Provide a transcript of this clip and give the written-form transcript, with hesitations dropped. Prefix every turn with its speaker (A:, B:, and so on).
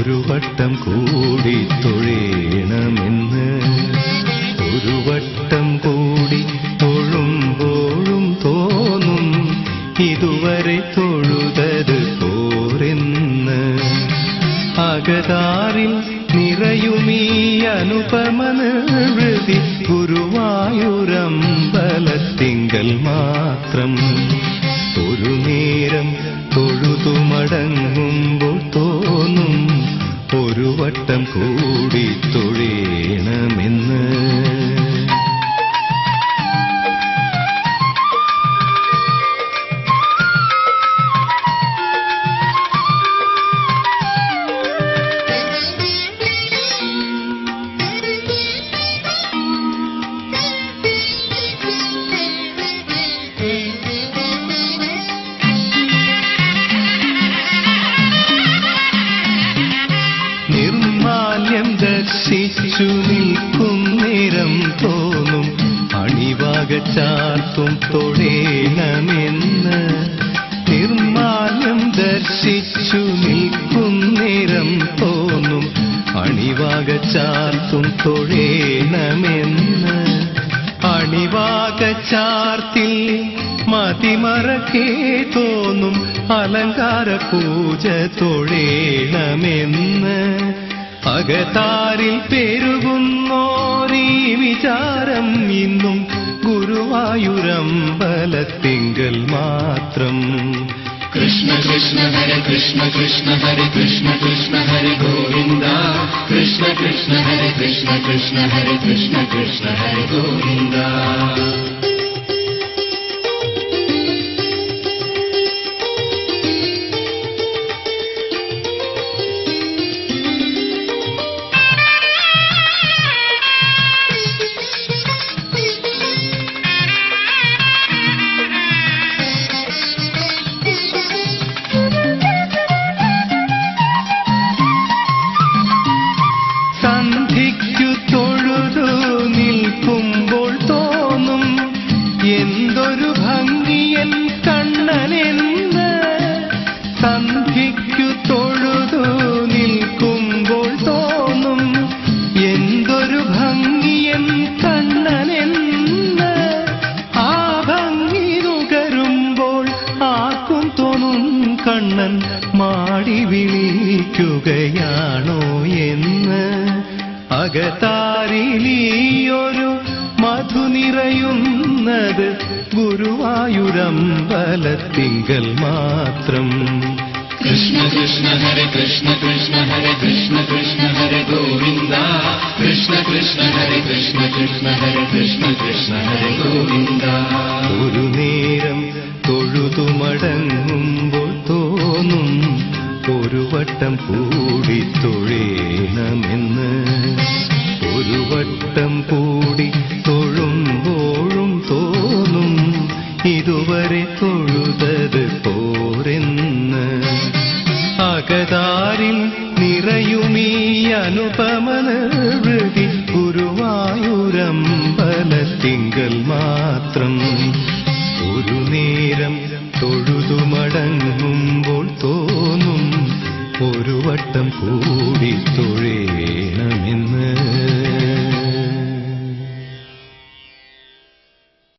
A: ഒരു വട്ടം കൂടി തൊഴേണമെന്ന്. ഒരു വട്ടം കൂടി തൊഴുമ്പോഴും തോന്നും ഇതുവരെ തൊഴുതത് പോരെന്ന്. അകതാരിൽ നിറയുമീ അനുപമ നിർവൃതി ഗുരുവായൂരമ്പലത്തിങ്കൽ മാത്രം. ഒരു നേരം തൊഴുതുമടങ്ങുമ്പോൾ തോന്നും ഒരു വട്ടം കൂടി തൊഴേണമെന്ന്. നിർമാല്യം ദർശിച്ചു നിൽക്കും നേരം തോന്നും അണിവാക ചാർത്തും തൊഴേണമെന്ന്. നിർമാല്യം ദർശിച്ചു നിൽക്കും നേരം തോന്നും അണിവാക ചാർത്തും തൊഴേണമെന്ന്. അണിവാക ചാർത്തിൽ മതിമറക്കേ തോന്നും അലങ്കാര പൂജ തൊഴേണമെന്ന്. അകതാരിൽ പെരുകുന്നോരീ വിചാരം ഇന്നും ഗുരുവായൂരമ്പലത്തിങ്കൽ മാത്രം.
B: കൃഷ്ണ കൃഷ്ണ ഹരേ കൃഷ്ണ കൃഷ്ണ ഹരേ കൃഷ്ണ കൃഷ്ണ ഹരേ ഗോവിന്ദ. കൃഷ്ണ കൃഷ്ണ ഹരേ കൃഷ്ണ കൃഷ്ണ ഹരേ കൃഷ്ണ കൃഷ്ണ ഹരേ ഗോവിന്ദ.
A: സന്ധിക്കു തൊഴുതു നിൽക്കുമ്പോൾ തോന്നും എന്തൊരു ഭംഗിയൻ കണ്ണനെന്ന്. സന്ധിക്കു തൊഴുതു നിൽക്കുമ്പോൾ തോന്നും എന്തൊരു ഭംഗിയൻ കണ്ണനെന്ന്. ആ ഭംഗി നുകരുമ്പോൾ ആർക്കും തോന്നും കണ്ണൻ മാടി വിളിക്കുകയാണോ എന്ന്. അകതാരിലീയൊരു മധു നിറയുന്നത് ഗുരുവായൂരമ്പലത്തിങ്കൽ മാത്രം.
B: കൃഷ്ണ കൃഷ്ണ ഹരേ കൃഷ്ണ കൃഷ്ണ ഹരേ കൃഷ്ണ കൃഷ്ണ ഹരേ ഗോവിന്ദ. കൃഷ്ണ കൃഷ്ണ ഹരേ കൃഷ്ണ കൃഷ്ണ ഹരേ കൃഷ്ണ കൃഷ്ണ ഹരേ ഗോവിന്ദ.
A: ഒരു നേരം തൊഴുതുമടങ്ങുമ്പോൾ തോന്നും ഒരു വട്ടം കൂടി തൊഴേണമെന്ന്. ഒരു വട്ടം കൂടി തൊഴുമ്പോഴും തോന്നും ഇതുവരെ തൊഴുതത് പോരെന്ന്. അകതാരിൽ നിറയുമീ അനുപമ നിർവൃതി ഗുരുവായൂരമ്പലത്തിങ്കൽ മാത്രം. ഒരു നേരം